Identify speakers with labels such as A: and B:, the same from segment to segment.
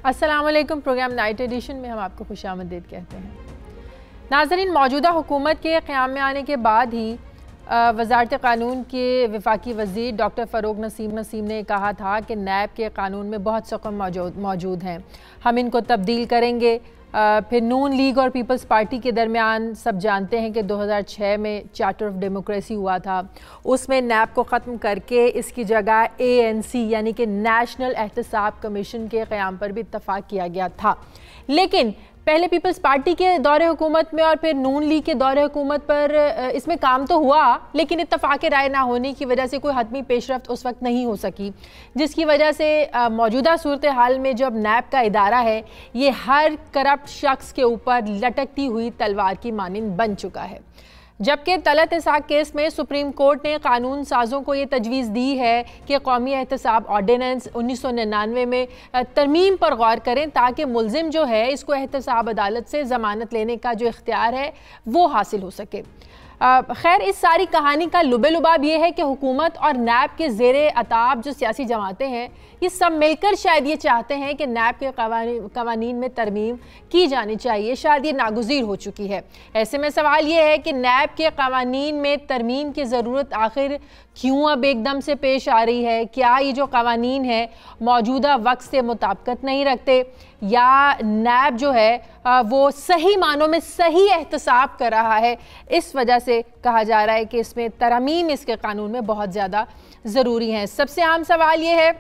A: अस्सलाम वालेकुम। Programme night addition में हम आपको खुशामदीद कहते हैं। नाज़रीन, मौजूदा हुकूमत के क़याम में आने के बाद ही वज़ारत क़ानून के वफाकी वज़ीर डॉक्टर फ़ारूक नसीम ने कहा था कि नैब के क़ानून में बहुत सकम मौजूद हैं, हम इनको तब्दील करेंगे। फिर नून लीग और पीपल्स पार्टी के दरमियान सब जानते हैं कि 2006 में चार्टर ऑफ डेमोक्रेसी हुआ था, उसमें नैब को ख़त्म करके इसकी जगह ANC यानी कि नेशनल एहतसाब कमीशन के क़याम पर भी इत्तफ़ाक़ किया गया था। लेकिन पहले पीपल्स पार्टी के दौरे हुकूमत में और फिर नून लीग के दौरे हुकूमत पर इसमें काम तो हुआ, लेकिन इत्तफ़ाक़ राय ना होने की वजह से कोई हतमी पेशरफ्त उस वक्त नहीं हो सकी, जिसकी वजह से मौजूदा सूरत हाल में जब नैब का इदारा है ये हर करप्ट शख्स के ऊपर लटकती हुई तलवार की मानिंद बन चुका है। जबकि तलत इसाक केस में सुप्रीम कोर्ट ने कानून साजों को ये तजवीज़ दी है कि कौमी एहतसाब ऑर्डिनेंस 1999 में तरमीम पर गौर करें ताकि मुलजिम जो है इसको एहतसाब अदालत से ज़मानत लेने का जो इख्तियार है वो हासिल हो सके। खैर, इस सारी कहानी का लुबे-लुबाब ये है कि हुकूमत और नैब के ज़ेरे अताब जो सियासी जमातें हैं ये सब मिलकर शायद ये चाहते हैं कि नैब के कवानीन में तरमीम की जानी चाहिए, शायद ये नागुज़ीर हो चुकी है। ऐसे में सवाल ये है कि नैब के कवानीन में तरमीम की ज़रूरत आखिर क्यों अब एकदम से पेश आ रही है? क्या ये जो कवानीन है मौजूदा वक्त से मुताबिकत नहीं रखते, या नैब जो है वो सही मानों में सही एहतसाब कर रहा है, इस वजह से कहा जा रहा है कि इसमें तरमीम इसके कानून में बहुत ज़्यादा ज़रूरी है। सबसे आम सवाल ये है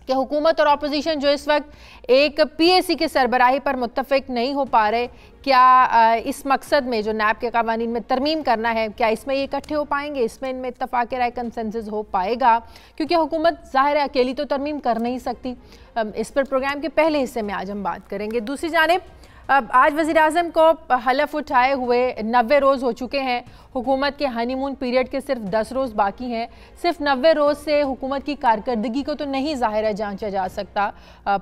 A: कि हुकूमत और अपोजिशन जो इस वक्त एक PAC के सरबराही पर मुत्तफ़िक नहीं हो पा रहे, क्या इस मकसद में जो नैब के कवानीन में तरमीम करना है, क्या इसमें ये इकट्ठे हो पाएंगे, इसमें इनमें इत्तफ़ाक़ राय कंसेंसस हो पाएगा? क्योंकि हुकूमत ज़ाहिर है अकेली तो तरमीम कर नहीं सकती। इस पर प्रोग्राम के पहले हिस्से में आज हम बात करेंगे। दूसरी जानिब आज वज़ीर-ए-आज़म को हलफ उठाए हुए 90 रोज़ हो चुके हैं। हुकूमत के हनीमून पीरियड के सिर्फ 10 रोज़ बाकी हैं। सिर्फ 90 रोज़ से हुकूमत की कारकर्दगी को तो नहीं ज़ाहिर है जांचा जा सकता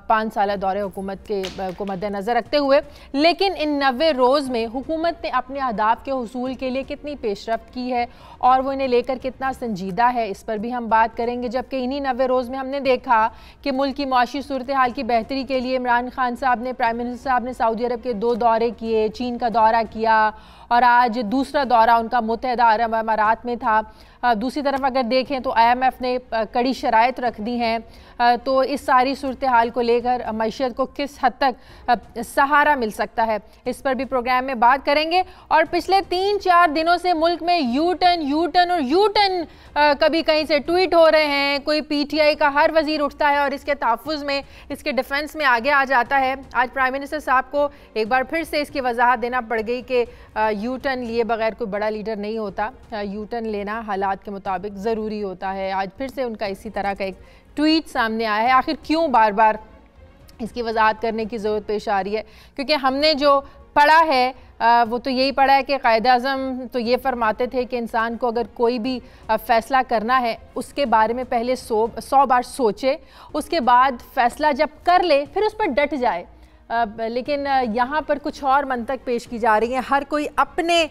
A: 5 साल दौरे हुकूमत के को मद्देनज़र रखते हुए, लेकिन इन 90 रोज़ में हुकूमत ने अपने अहदाफ के हुसूल के लिए कितनी पेशरफ्त की है और वो इन्हें लेकर कितना संजीदा है, इस पर भी हम बात करेंगे। जबकि इन्हीं 90 रोज़ में हमने देखा कि मुल्क की माशी सूरत हाल की बेहतरी के लिए इमरान खान साहब ने, प्राइम मिनिस्टर साहब ने सऊदी अरब के 2 दौरे किए, चीन का दौरा किया और आज दूसरा दौरा उनका मुत्तहदा अरब अमारात में था। दूसरी तरफ अगर देखें तो IMF ने कड़ी शराइत रख दी हैं, तो इस सारी सूरत हाल को लेकर मईशत को किस हद तक सहारा मिल सकता है, इस पर भी प्रोग्राम में बात करेंगे। और पिछले 3-4 दिनों से मुल्क में यू टर्न कभी कहीं से ट्वीट हो रहे हैं। कोई PTI का हर वजीर उठता है और इसके तहफ़्फ़ुज़ में, इसके डिफेंस में आगे आ जाता है। आज प्राइम मिनिस्टर साहब को एक बार फिर से इसकी वजाहत देना पड़ गई कि यू टर्न लिए बगैर कोई बड़ा लीडर नहीं होता, यू टर्न लेना हालात के मुताबिक ज़रूरी होता है। आज फिर से उनका इसी तरह का एक ट्वीट सामने आया है। आखिर क्यों बार बार इसकी वजाहत करने की ज़रूरत पेश आ रही है? क्योंकि हमने जो पढ़ा है वो तो यही पढ़ा है कि कायद-ए-आज़म तो ये फरमाते थे कि इंसान को अगर कोई भी फ़ैसला करना है उसके बारे में पहले 100 बार सोचे, उसके बाद फ़ैसला जब कर ले फिर उस पर डट जाए। लेकिन यहाँ पर कुछ और मंतक पेश की जा रही है। हर कोई अपने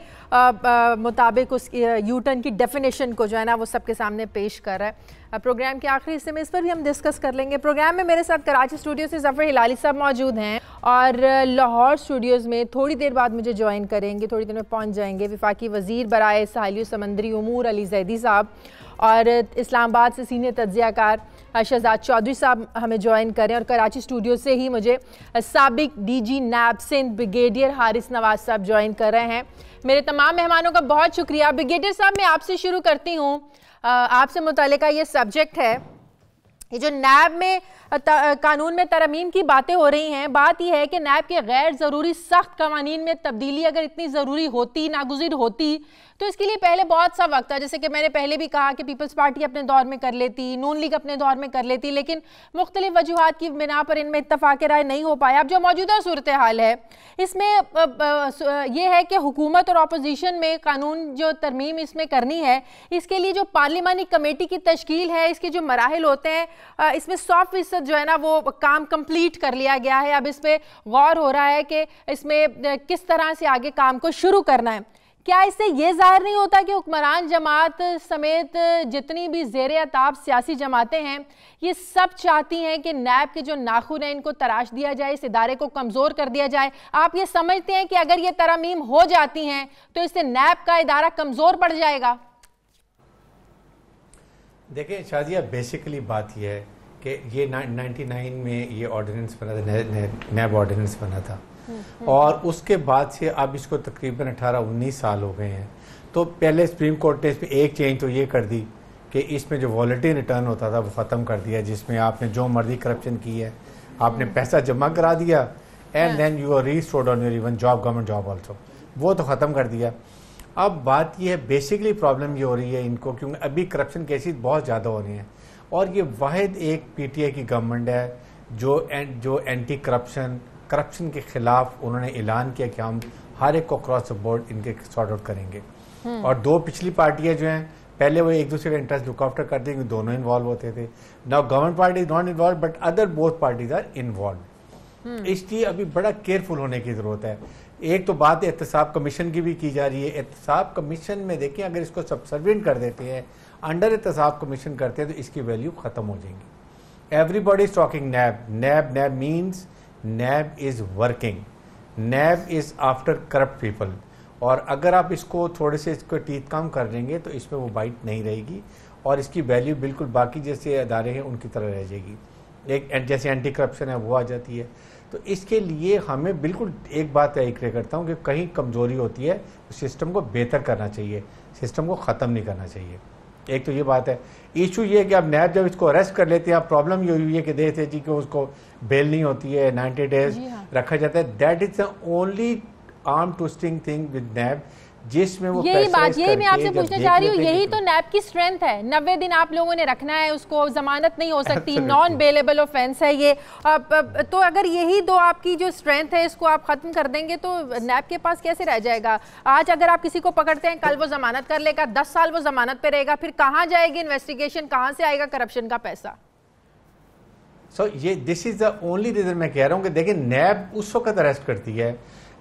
A: मुताबिक उस यू टर्न की डेफिनेशन को जो है ना वो सबके सामने पेश कर रहा है। प्रोग्राम के आखिरी हिस्से में इस पर भी हम डिस्कस कर लेंगे। प्रोग्राम में मेरे साथ कराची स्टूडियो से ज़फ़र हिलाली साहब मौजूद हैं और लाहौर स्टूडियोज़ में थोड़ी देर बाद मुझे ज्वाइन करेंगे, थोड़ी देर में पहुँच जाएंगे वफाकी वज़ीर बराए साहिली समंदरी उमूर अली ज़ैदी साहब, और इस्लामाबाद से सीनियर तज्ज़ियाकार शहजाद चौधरी साहब हमें ज्वाइन करें। और कराची स्टूडियो से ही मुझे साबिक DG नैब सिंध ब्रिगेडियर हारिस नवाज साहब ज्वाइन कर रहे हैं। मेरे तमाम मेहमानों का बहुत शुक्रिया। ब्रिगेडियर साहब, मैं आपसे शुरू करती हूँ। आपसे मुतालिका ये सब्जेक्ट है, ये जो नैब में कानून में तरमीम की बातें हो रही हैं, बात यह है कि नैब के गैर ज़रूरी सख्त कवानीन में तब्दीली अगर इतनी ज़रूरी होती, नागुज़िर होती, तो इसके लिए पहले बहुत सा वक्त था। जैसे कि मैंने पहले भी कहा कि पीपल्स पार्टी अपने दौर में कर लेती, नून लीग अपने दौर में कर लेती, लेकिन मुख्तलिफ वजूहात की बिना पर इनमें इत्तफ़ाक़ राय नहीं हो पाया। अब जो मौजूदा सूरत हाल है इसमें यह है कि हुकूमत और अपोजिशन में कानून जो तरमीम इसमें करनी है, इसके लिए जो पार्लिमानी कमेटी की तश्कील है, इसके जो मराहिल होते हैं, इसमें 100% जो है ना वो काम कंप्लीट कर लिया गया है। अब इस पर गौर हो रहा है कि इसमें किस तरह से आगे काम को शुरू करना है। क्या इससे ये जाहिर नहीं होता कि हुक्मरान जमात समेत जितनी भी ज़ेर-ए-ताब सियासी जमातें हैं ये सब चाहती हैं कि नैब के जो नाखून हैं इनको तराश दिया जाए, इस इदारे को कमज़ोर कर दिया जाए? आप ये समझते हैं कि अगर ये तरमीम हो जाती हैं तो इससे नैब का इदारा कमज़ोर पड़ जाएगा?
B: देखिए शाजिया, बेसिकली बात यह है कि ये 99 में ये ऑर्डिनेंस बना था, नैब ऑर्डिनेंस बना था, और उसके बाद से अब इसको तकरीबन 18-19 साल हो गए हैं। तो पहले सुप्रीम कोर्ट ने इसमें एक चेंज तो ये कर दी कि इसमें जो वॉलेटिन रिटर्न होता था वो ख़त्म कर दिया, जिसमें आपने जो मर्जी करप्शन की है, आपने पैसा जमा करा दिया and then you are restored on your even job, government job also, वो तो ख़त्म कर दिया। अब बात यह है, बेसिकली प्रॉब्लम ये हो रही है इनको, क्योंकि अभी करप्शन केसेस बहुत ज़्यादा हो रही हैं और ये वाहिद एक पीटीआई की गवर्नमेंट है जो एंटी करप्शन के खिलाफ उन्होंने ऐलान किया कि हम हर एक को क्रॉस द बोर्ड इनके सॉर्ट आउट करेंगे। और दो पिछली पार्टियां जो हैं, पहले वो एक दूसरे का इंटरेस्ट लुक आफ्टर करती हैं, दोनों इन्वॉल्व होते थे। Now government party is not involve but other both parties are involve. इसलिए अभी बड़ा केयरफुल होने की जरूरत है। एक तो बात एहतसाब कमीशन की भी की जा रही है। एहतसाब कमीशन में देखें, अगर इसको सबसर्विएंट कर देते हैं, अंडर एहतसाब कमीशन करते हैं, तो इसकी वैल्यू खत्म हो जाएंगी। Everybody is talking NAB NAB NAB means NAB is working, NAB is after corrupt people. और अगर आप इसको थोड़े से इसको टीथ कम कर देंगे तो इसमें वो बाइट नहीं रहेगी और इसकी वैल्यू बिल्कुल बाकी जैसे अदारे हैं उनकी तरह रह जाएगी। एक जैसे एंटी करप्शन है वो आ जाती है। तो इसके लिए हमें बिल्कुल एक बात तय करता हूँ कि कहीं कमजोरी होती है तो सिस्टम को बेहतर करना चाहिए, सिस्टम को ख़त्म नहीं करना चाहिए। एक तो ये बात है। इशू ये है कि अब नैब जब इसको अरेस्ट कर लेते हैं, प्रॉब्लम ये हुई है कि देते जी कि उसको बेल नहीं होती है, 90 डेज रखा जाता है। That is the only arm twisting thing with NAB, जिसमें वो
A: यही मैं आपसे पूछना चाह रही हूँ। यही तो नैब की स्ट्रेंथ है। 90 दिन आप लोगों ने रखना है उसको, जमानत नहीं हो सकती, नॉन बेलेबल ऑफेंस है ये। तो अगर यही दो आपकी जो स्ट्रेंथ है इसको आप खत्म कर देंगे तो नैब के पास कैसे रह जाएगा? आज अगर आप किसी को पकड़ते हैं, कल वो जमानत कर लेगा, 10 साल वो जमानत पे रहेगा, फिर कहाँ जाएगी इन्वेस्टिगेशन, कहाँ से आएगा करप्शन का पैसा?
B: ये this is the only reason मैं कह रहा हूँ कि देखिए नैब उस वक्त अरेस्ट करती है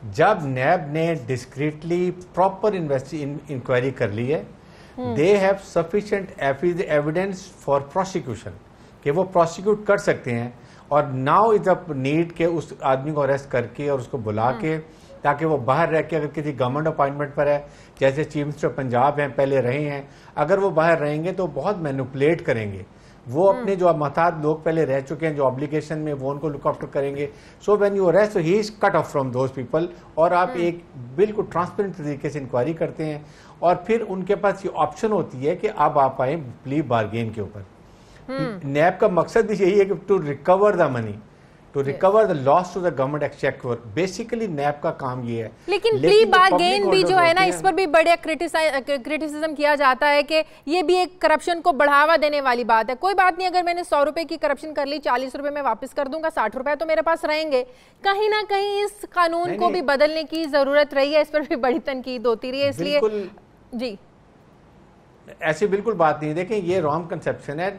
B: जब नैब ने डिस्क्रीटली प्रॉपर इंक्वायरी कर ली है। They have sufficient evidence for prosecution, कि वो प्रोसिक्यूट कर सकते हैं। और नाउ इज अ नीड के उस आदमी को अरेस्ट करके और उसको बुला के, ताकि वो बाहर रह के, अगर किसी गवर्नमेंट अपॉइंटमेंट पर है, जैसे चीफ मिनिस्टर पंजाब हैं, पहले रहे हैं, अगर वो बाहर रहेंगे तो बहुत मैनिपुलेट करेंगे। वो अपने जो महताज लोग पहले रह चुके हैं जो ऑब्लिगेशन में, वो उनको लुक आफ्टर करेंगे। So when you arrest he is cut off from those people. और आप एक बिल्कुल ट्रांसपेरेंट तरीके से इंक्वायरी करते हैं और फिर उनके पास ये ऑप्शन होती है कि अब आप आए प्ली बार्गेन के ऊपर। नैब का मकसद भी यही है कि to recover the money, to recover the loss to the government exchequer. Basically NAB का काम ये है।
A: लेकिन प्ली बार्गेन भी जो है ना, इस पर भी बड़े क्रिटिसिज्म किया जाता है कि ये भी एक करप्शन को बढ़ावा देने वाली बात है। कोई बात नहीं, अगर मैंने 100 रुपए की करप्शन कर ली, 40 रुपए में वापस कर दूंगा, 60 रुपए तो मेरे पास रहेंगे। कहीं ना कहीं इस कानून को भी बदलने की जरूरत रही है, इस पर भी बड़ी तनकीद होती रही है। इसलिए जी
B: ऐसी बिल्कुल बात नहीं। देखें ये रॉन्ग कंसेप्शन है।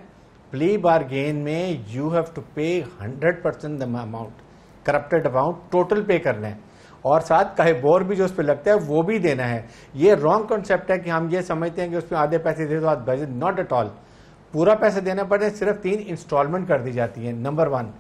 B: प्ली बार्गेन में यू हैव टू पे 100% the amount, corrupted amount total पे करना है, और साथ काहे बोर भी जो उस पर लगता है वो भी देना है। ये रॉन्ग कॉन्सेप्ट है कि हम ये समझते हैं कि उसमें आधे पैसे दे दो, नॉट एट ऑल। पूरा पैसा देना पड़ता है, सिर्फ 3 इंस्टॉलमेंट कर दी जाती है, नंबर 1।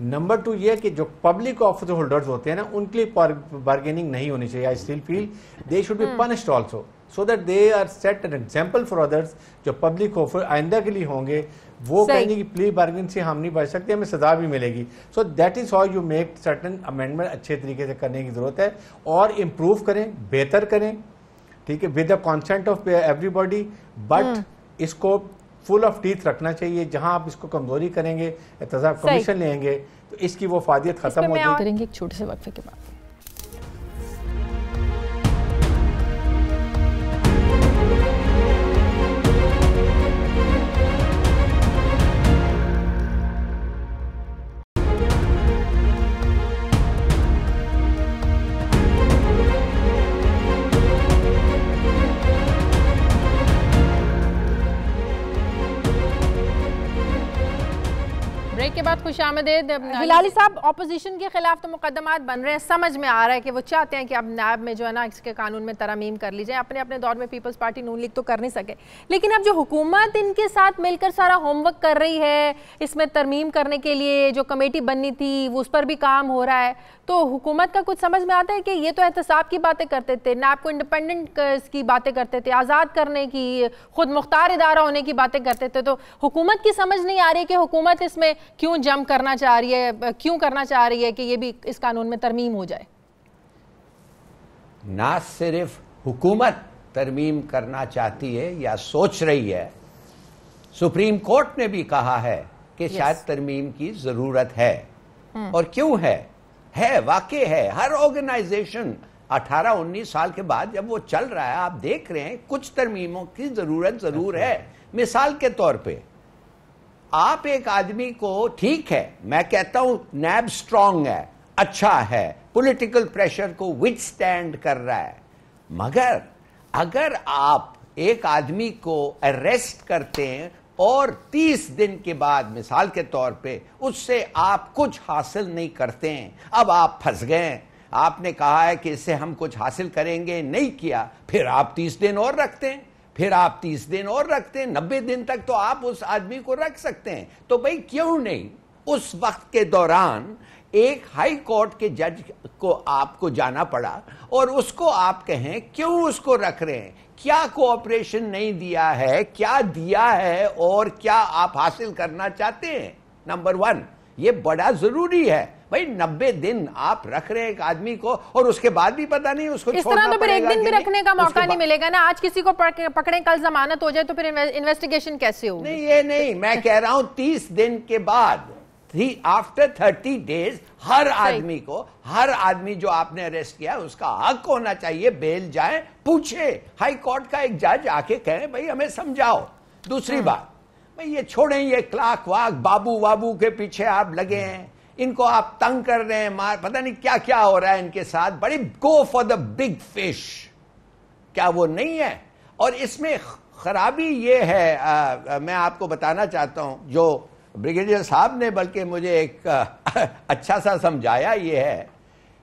B: नंबर 2 ये कि जो पब्लिक ऑफिस होल्डर्स होते हैं ना, उनके लिए बार्गेनिंग नहीं होनी चाहिए। I still feel they should be punished also, so that they are set an example for others. जो पब्लिक ऑफिस आइंदा के लिए होंगे वो कहेंगे कि प्ली बार्गेन से हम नहीं बच सकते, हमें सजा भी मिलेगी। So that is how you make certain amendment. अच्छे तरीके से करने की जरूरत है और इम्प्रूव करें, बेहतर करें, ठीक है, with the consent of everybody. But इसको फुल ऑफ टीथ रखना चाहिए। जहां आप इसको कमजोरी करेंगे, एहतसाब कमीशन लेंगे, तो इसकी वो फायदियत खत्म हो जाएगी।
A: एक छोटे से वक्फे के बाद ब्रेक के बाद खुशामदीद। हिलाली साहब, ऑपोजिशन के खिलाफ तो मुकदमात बन रहे हैं, समझ में आ रहा है कि वो चाहते हैं कि अब नैब में जो है ना इसके कानून में तरमीम कर ली जाए। अपने अपने दौर में पीपल्स पार्टी नून लीग तो कर नहीं सके, लेकिन अब जो हुकूमत इनके साथ मिलकर सारा होमवर्क कर रही है, इसमें तरमीम करने के लिए जो कमेटी बननी थी वो उस पर भी काम हो रहा है, तो हुकूमत का कुछ समझ में आता है कि ये तो एहतसाब की बातें करते थे, नैब को इंडिपेंडेंट की बातें करते थे, आज़ाद करने की, खुद मुख्तार इदारा होने की बातें करते थे, तो हुकूमत की समझ नहीं आ रही कि हुकूमत इसमें क्यों जंप करना चाह रही है, क्यों करना चाह रही है कि ये भी इस कानून में तरमीम हो जाए।
C: ना सिर्फ हुकूमत तरमीम करना चाहती है या सोच रही है, सुप्रीम कोर्ट ने भी कहा है कि शायद तरमीम की जरूरत है। और क्यों है वाकई है। हर ऑर्गेनाइजेशन 18-19 साल के बाद जब वो चल रहा है, आप देख रहे हैं कुछ तरमीमों की जरूरत जरूर है। मिसाल के तौर पे आप एक आदमी को, ठीक है मैं कहता हूं नैब स्ट्रांग है, अच्छा है, पॉलिटिकल प्रेशर को विथस्टैंड कर रहा है, मगर अगर आप एक आदमी को अरेस्ट करते हैं और 30 दिन के बाद मिसाल के तौर पे उससे आप कुछ हासिल नहीं करते हैं, अब आप फंस गए। आपने कहा है कि इससे हम कुछ हासिल करेंगे, नहीं किया, फिर आप 30 दिन और रखते हैं, फिर आप 30 दिन और रखते हैं, 90 दिन तक तो आप उस आदमी को रख सकते हैं। तो भाई क्यों नहीं उस वक्त के दौरान एक हाई कोर्ट के जज को आपको जाना पड़ा और उसको आप कहें क्यों उसको रख रहे हैं, क्या कोऑपरेशन नहीं दिया है, क्या दिया है और क्या आप हासिल करना चाहते हैं। नंबर 1 ये बड़ा जरूरी है भाई। 90 दिन आप रख रहे हैं एक आदमी को और उसके बाद भी पता नहीं उसको
A: इस तरह तो फिर एक दिन भी रखने का मौका नहीं मिलेगा ना। आज किसी को पकड़े, कल जमानत हो जाए तो फिर इन्वेस्टिगेशन कैसे होगी?
C: नहीं ये नहीं, मैं कह रहा हूं 30 दिन के बाद, आफ्टर 30 डेज हर आदमी जो आपने अरेस्ट किया उसका हक होना चाहिए, बेल जाए, पूछे हाई कोर्ट का एक जज आके कहे भाई हमें समझाओ। दूसरी बात, भाई ये छोड़ें, ये क्लाक वाक बाबू के पीछे आप लगे हैं, इनको आप तंग कर रहे हैं, मार पता नहीं क्या क्या हो रहा है इनके साथ, बड़ी go for the big fish, क्या वो नहीं है? और इसमें खराबी ये है, मैं आपको बताना चाहता हूं, जो ब्रिगेडियर साहब ने बल्कि मुझे एक अच्छा सा समझाया, ये है,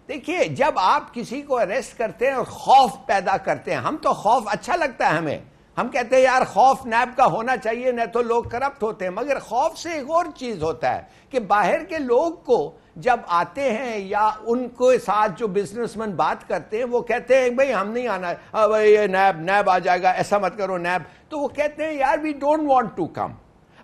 C: देखिए जब आप किसी को अरेस्ट करते हैं और खौफ पैदा करते हैं, हम तो खौफ अच्छा लगता है हमें, हम कहते हैं यार खौफ नैब का होना चाहिए, नहीं तो लोग करप्ट होते हैं, मगर खौफ से एक और चीज होता है कि बाहर के लोग को जब आते हैं या उनके साथ जो बिजनेसमैन बात करते हैं वो कहते हैं भाई हम नहीं आना, भाई ये नैब आ जाएगा, ऐसा मत करो नैब, तो वो कहते हैं यार we don't want to come.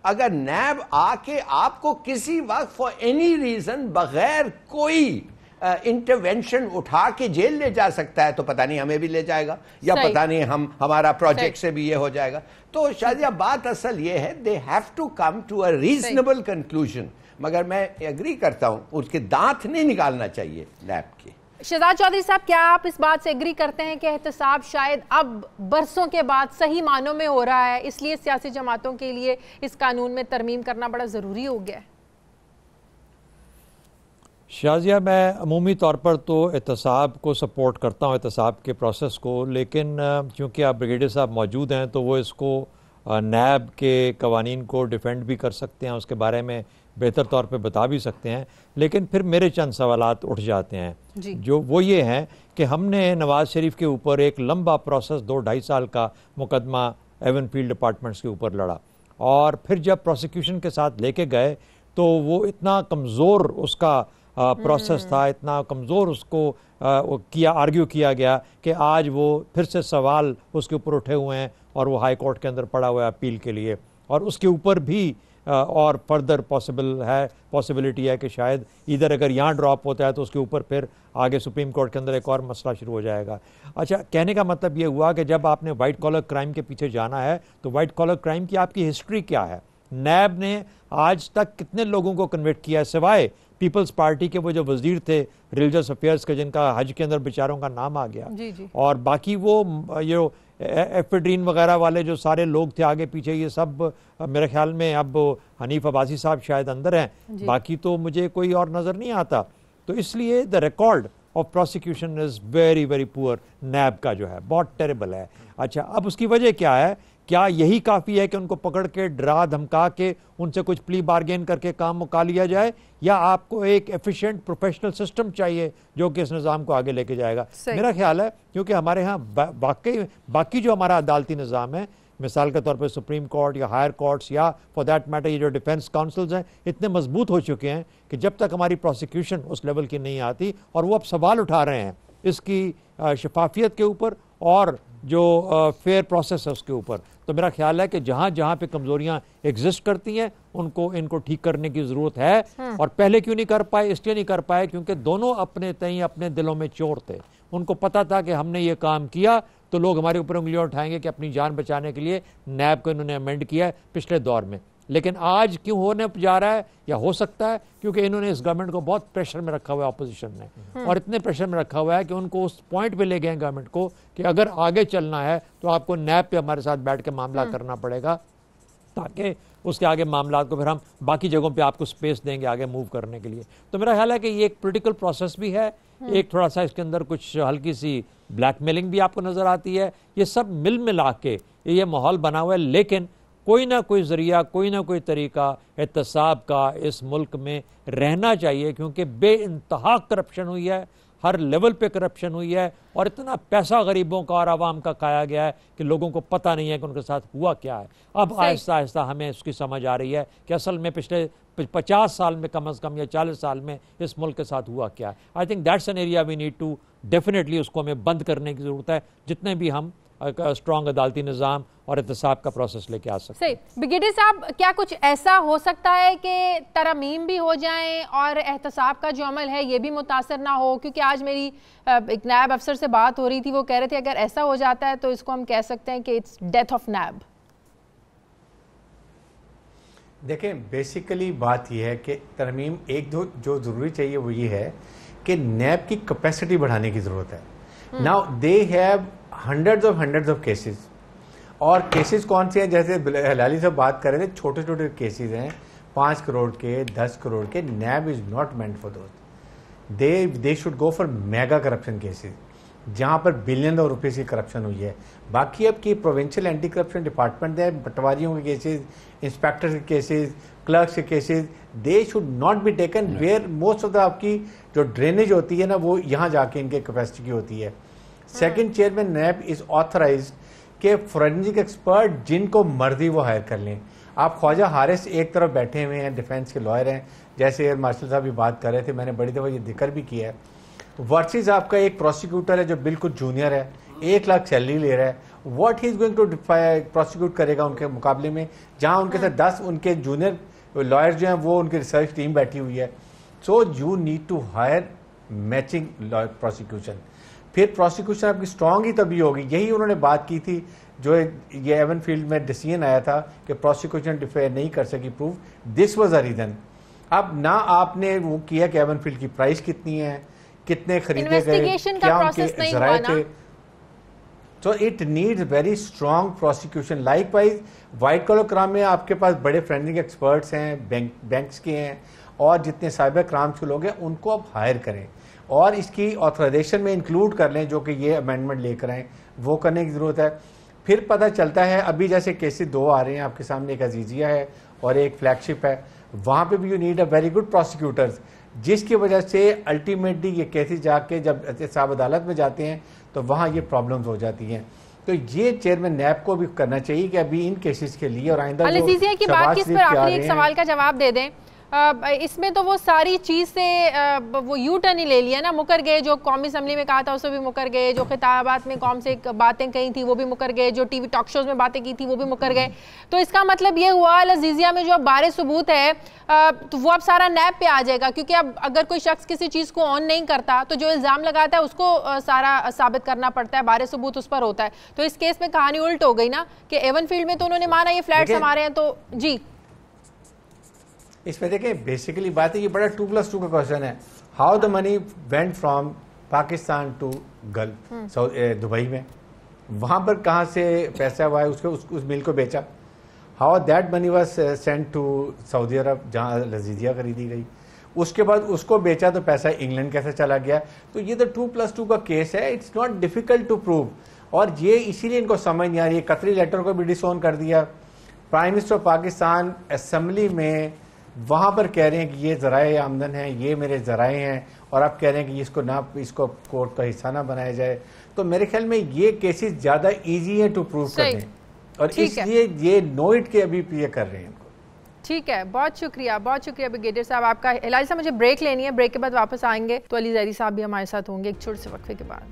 C: अगर नैब आके आपको किसी वक्त फॉर एनी रीजन बगैर कोई इंटरवेंशन उठा के जेल ले जा सकता है, तो पता नहीं हमें भी ले जाएगा या पता नहीं हमारा प्रोजेक्ट से भी ये हो जाएगा। तो शायद बात असल ये है, they have to come to a reasonable conclusion, मगर मैं एग्री करता हूं उसके दांत नहीं निकालना चाहिए नैब के।
A: शहजाद चौधरी साहब, क्या आप इस बात से एग्री करते हैं कि एहतसाब शायद अब बरसों के बाद सही मानों में हो रहा है, इसलिए सियासी जमातों के लिए इस कानून में तरमीम करना बड़ा ज़रूरी हो गया है?
D: शाजिया, मैं अमूमी तौर पर तो एहतसाब को सपोर्ट करता हूँ, एहतसाब के प्रोसेस को, लेकिन चूँकि आप ब्रिगेडियर साहब मौजूद हैं तो वो इसको नैब के कवानीन को डिफेंड भी कर सकते हैं, उसके बारे में बेहतर तौर पे बता भी सकते हैं। लेकिन फिर मेरे चंद सवालात उठ जाते हैं, जो वो ये हैं कि हमने नवाज शरीफ के ऊपर एक लंबा प्रोसेस 2-2.5 साल का मुकदमा एवनफील्ड अपार्टमेंट्स के ऊपर लड़ा, और फिर जब प्रोसिक्यूशन के साथ लेके गए तो वो इतना कमज़ोर उसका प्रोसेस था, इतना कमज़ोर उसको आर्ग्यू किया गया कि आज वो फिर से सवाल उसके ऊपर उठे हुए हैं और वो हाई कोर्ट के अंदर पड़ा हुआ है अपील के लिए, और उसके ऊपर भी और फर्दर पॉसिबिलिटी है कि शायद इधर अगर यहाँ ड्रॉप होता है तो उसके ऊपर फिर आगे सुप्रीम कोर्ट के अंदर एक और मसला शुरू हो जाएगा। अच्छा, कहने का मतलब ये हुआ कि जब आपने वाइट कॉलर क्राइम के पीछे जाना है तो वाइट कॉलर क्राइम की आपकी हिस्ट्री क्या है? नैब ने आज तक कितने लोगों को कन्विक्ट किया है, सिवाय पीपल्स पार्टी के वो जो वजीर थे रिलीजियस अफेयर्स के, जिनका हज के अंदर बेचारों का नाम आ गया, जी। और बाकी वो ये एफेड्रीन वगैरह वाले जो सारे लोग थे आगे पीछे, ये सब मेरे ख्याल में अब हनीफ अब्बासी साहब शायद अंदर हैं, बाकी तो मुझे कोई और नज़र नहीं आता। तो इसलिए the record of prosecution is very very poor, NAB का जो है बहुत टेरेबल है। अच्छा, अब उसकी वजह क्या है क्या यही काफ़ी है कि उनको पकड़ के डरा धमका के उनसे कुछ प्ली बार्गेन करके काम मुका लिया जाए, या आपको एक एफिशिएंट प्रोफेशनल सिस्टम चाहिए जो कि इस निज़ाम को आगे लेके जाएगा? मेरा ख्याल है क्योंकि हमारे यहाँ बाकी जो हमारा अदालती निज़ाम है, मिसाल के तौर पर सुप्रीम कोर्ट या हायर कोर्ट्स या फॉर दैट मैटर ये जो डिफेंस काउंसिल्स हैं, इतने मजबूत हो चुके हैं कि जब तक हमारी प्रोसिक्यूशन उस लेवल की नहीं आती, और वो अब सवाल उठा रहे हैं इसकी शफाफियत के ऊपर और जो फेयर प्रोसेस है उसके ऊपर, तो मेरा ख्याल है कि जहाँ जहाँ पे कमज़ोरियाँ एग्जिस्ट करती हैं इनको ठीक करने की ज़रूरत है। और पहले क्यों नहीं कर पाए? इसलिए नहीं कर पाए क्योंकि दोनों अपने तय अपने दिलों में चोर थे। उनको पता था कि हमने ये काम किया तो लोग हमारे ऊपर उंगलियां उठाएंगे कि अपनी जान बचाने के लिए नैब को इन्होंने अमेंड किया है पिछले दौर में। लेकिन आज क्यों होने जा रहा है, या हो सकता है क्योंकि इन्होंने इस गवर्नमेंट को बहुत प्रेशर में रखा हुआ है अपोजिशन ने, और इतने प्रेशर में रखा हुआ है कि उनको उस पॉइंट पे ले गए गवर्नमेंट को कि अगर आगे चलना है तो आपको नैब पे हमारे साथ बैठ के मामला करना पड़ेगा, ताकि उसके आगे मामला को फिर हम बाकी जगहों पे आपको स्पेस देंगे आगे मूव करने के लिए। तो मेरा ख्याल है कि ये एक पॉलिटिकल प्रोसेस भी है, एक थोड़ा सा इसके अंदर कुछ हल्की सी ब्लैकमेलिंग भी आपको नजर आती है। ये सब मिल मिला के ये माहौल बना हुआ है, लेकिन कोई ना कोई जरिया, कोई ना कोई तरीका एहतसाब का इस मुल्क में रहना चाहिए, क्योंकि बेइंतहा करप्शन हुई है, हर लेवल पे करप्शन हुई है, और इतना पैसा गरीबों का और आवाम का खाया गया है कि लोगों को पता नहीं है कि उनके साथ हुआ क्या है। अब आहिस्ता आहिस्ता हमें इसकी समझ आ रही है कि असल में पिछले 50 साल में कम अज़ कम या 40 साल में इस मुल्क के साथ हुआ क्या है। I think that's an area we need to definitely उसको हमें बंद करने की ज़रूरत है, जितने भी हम स्ट्रॉन्ग अदालती निज़ाम और एहतसाब का प्रोसेस लेके आ सकते हैं।
A: सही। ब्रिगेडियर साहब, क्या कुछ ऐसा हो सकता है कि तरमीम भी हो जाएं और एहतसाब का जो अमल है ये भी मुतासर ना हो? क्योंकि आज मेरी एक नायब अफसर से बात हो रही थी, वो कह रहे थे अगर ऐसा हो जाता है तो इसको हम कह सकते हैं कि इट्स डेथ ऑफ नैब।
B: देखें, बेसिकली बात यह है कि तरमीम एक दो जो ज़रूरी चाहिए वो ये है कि नैब की कैपेसिटी बढ़ाने की ज़रूरत है। Now they have hundreds of cases, और केसेस कौन से हैं? जैसे हलाली साहब बात कर रहे थे, छोटे छोटे केसेस हैं 5 करोड़ के, 10 करोड़ के। नैब इज नॉट मेंट फॉर दोस्त। They should go for mega corruption cases, जहां पर बिलियन ऑफ रुपीस की करप्शन हुई है। बाकी अब की प्रोविंशियल एंटी करप्शन डिपार्टमेंट है, पटवारियों के केसेस, इंस्पेक्टर के केसेस, क्लर्क्स के cases, they should not be taken where most of the आपकी जो ड्रेनेज होती है ना, वो यहाँ जाके इनके कैपेसिटी की होती है। Second chairman NAB is authorised के फॉरेंसिक एक्सपर्ट जिनको मर्जी वो हायर कर लें। आप ख्वाजा हारिस एक तरफ बैठे हुए हैं, डिफेंस के लॉयर हैं, जैसे एयर मार्शल साहब भी बात कर रहे थे, मैंने बड़ी दफ़ा ये जिक्र भी किया है। वर्सेस आपका एक प्रोसिक्यूटर है जो बिल्कुल जूनियर है, 1 लाख सैलरी ले रहा है। What he is going to prosecute करेगा उनके मुकाबले में, जहां उनके साथ 10 उनके जूनियर लॉयर जो हैं वो उनकी रिसर्च टीम बैठी हुई है। So you need to hire matching prosecution. फिर प्रोसिक्यूशन आपकी स्ट्रांग ही तभी होगी। यही उन्होंने बात की थी जो ये एवनफील्ड में डिसीजन आया था कि प्रोसिक्यूशन डिफेयर नहीं कर सकी proof, this was a reason. अब ना आपने वो किया कि एवनफील्ड की प्राइस कितनी है, कितने खरीदे गए, क्या उनके जराए थे। So it needs very strong prosecution. Likewise white collar crime में आपके पास बड़े फोरेंसिक एक्सपर्ट्स हैं, बैंक्स के हैं, और जितने साइबर क्राइम्स के लोग हैं उनको आप हायर करें और इसकी ऑथराइजेशन में इंक्लूड कर लें, जो कि ये अमेंडमेंट लेकर आए, वो करने की ज़रूरत है। फिर पता चलता है अभी जैसे केसेस 2 आ रहे हैं आपके सामने, एक अजीजिया है और एक फ्लैगशिप है, वहाँ पे भी you need a very good prosecutors, जिसकी वजह से अल्टीमेटली ये केसेस जाके जब एहतसाब अदालत में जाते हैं तो वहाँ ये प्रॉब्लम्स हो जाती हैं। तो ये चेयरमैन नैब को भी करना चाहिए कि अभी इन केसेस के लिए और आइंदा
A: अजीजिया की बात किस पर आखिरी एक सवाल का जवाब दे दें। इसमें तो वो सारी चीज़ से वो यू टर्न ही ले लिया ना, मुकर गए, जो कौमी असम्बली में कहा था उससे भी मुकर गए, जो खिताबात में कौम से बातें कही थी वो भी मुकर गए, जो टीवी टॉक शोज में बातें की थी वो भी मुकर गए। तो इसका मतलब ये हुआ अजीजिया में जो बारे सबूत है तो वो अब सारा नैब पे आ जाएगा, क्योंकि अब अगर कोई शख्स किसी चीज़ को ऑन नहीं करता तो जो इल्ज़ाम लगाता है उसको सारा साबित करना पड़ता है, बारे सबूत उस पर होता है। तो इस केस में कहानी उल्ट हो गई ना कि एवनफील्ड में तो उन्होंने माना ये फ्लैट्स हमारे हैं, तो जी
B: इसमें देखें बेसिकली बात है, ये बड़ा 2+2 का क्वेश्चन है। How the money went from Pakistan to Gulf, Dubai में, वहाँ पर कहाँ से पैसा हुआ है, उस मिल को बेचा। How that money was sent to Saudi Arab जहाँ अजीजिया खरीदी गई, उसके बाद उसको बेचा तो पैसा इंग्लैंड कैसे चला गया। तो ये तो 2+2 का केस है, it's not difficult to prove. और ये इसीलिए इनको समझ नहीं आ रही है। कतरी लेटर को भी डिसोन कर दिया। Prime minister of Pakistan assembly में वहां पर कह रहे हैं कि ये ज़राए आमदन है, ये मेरे ज़राए हैं, और आप कह रहे हैं कि इसको कोर्ट का हिस्सा ना बनाया जाए। तो मेरे ख्याल में ये केसेस ज़्यादा ईजी है टू प्रूव करने, और इसलिए ये नो इट के अभी ये कर रहे हैं इनको।
A: ठीक है, बहुत शुक्रिया ब्रिगेडियर साहब आपका। इलाही साहब मुझे ब्रेक लेनी है, ब्रेक के बाद वापस आएंगे तो अली जहरी साहब भी हमारे साथ होंगे एक छोटे से वक्फे के बाद।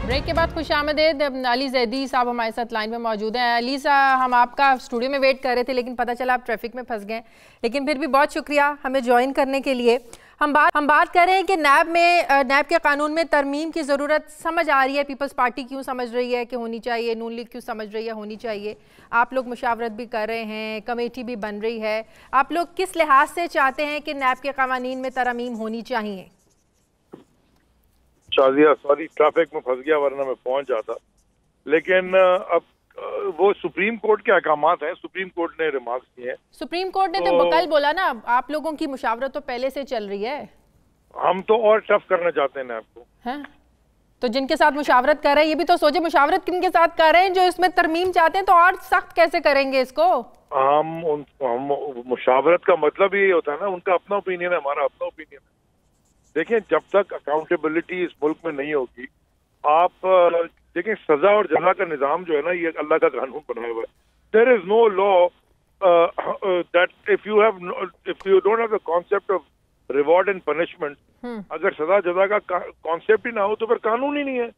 A: ब्रेक के बाद खुशामदीद। अली जैदी साहब हमारे साथ लाइन में मौजूद हैं। अली साहब, हम आपका स्टूडियो में वेट कर रहे थे लेकिन पता चला आप ट्रैफिक में फंस गए, लेकिन फिर भी बहुत शुक्रिया हमें ज्वाइन करने के लिए। हम बात कर रहे हैं कि नैब के कानून में तरमीम की ज़रूरत समझ आ रही है। पीपल्स पार्टी क्यों समझ रही है कि होनी चाहिए, नून लीग क्यों समझ रही है होनी चाहिए, आप लोग मुशावरत भी कर रहे हैं, कमेटी भी बन रही है। आप लोग किस लिहाज से चाहते हैं कि नैब के कवानीन में तरमीम होनी चाहिए?
E: शाजिया सॉरी ट्रैफिक में फंस गया, वरना मैं पहुंच जाता। लेकिन अब वो सुप्रीम कोर्ट के अहकामात हैं, सुप्रीम कोर्ट ने रिमार्क्स किए हैं।
A: सुप्रीम कोर्ट ने तो कल बोला ना, आप लोगों की मुशावरत तो पहले से चल रही है।
E: हम तो और टफ करना चाहते हैं आपको।
A: हैं? तो जिनके साथ मुशावरत कर रहे हैं ये भी तो सोचे, मुशावरत किनके साथ कर रहे हैं? जो इसमें तरमीम चाहते हैं तो और सख्त कैसे करेंगे इसको?
E: हम मुशावरत का मतलब ये होता है ना, उनका अपना ओपिनियन है, हमारा अपना ओपिनियन है। देखिए, जब तक अकाउंटेबिलिटी इस मुल्क में नहीं होगी, आप देखिए सजा और जजा का निजाम जो है ना, ये अल्लाह का कानून बनाया हुआ है। There is no law that if you don't have the concept of reward and punishment, अगर सजा जजा का कॉन्सेप्ट ही ना हो तो फिर कानून ही नहीं है।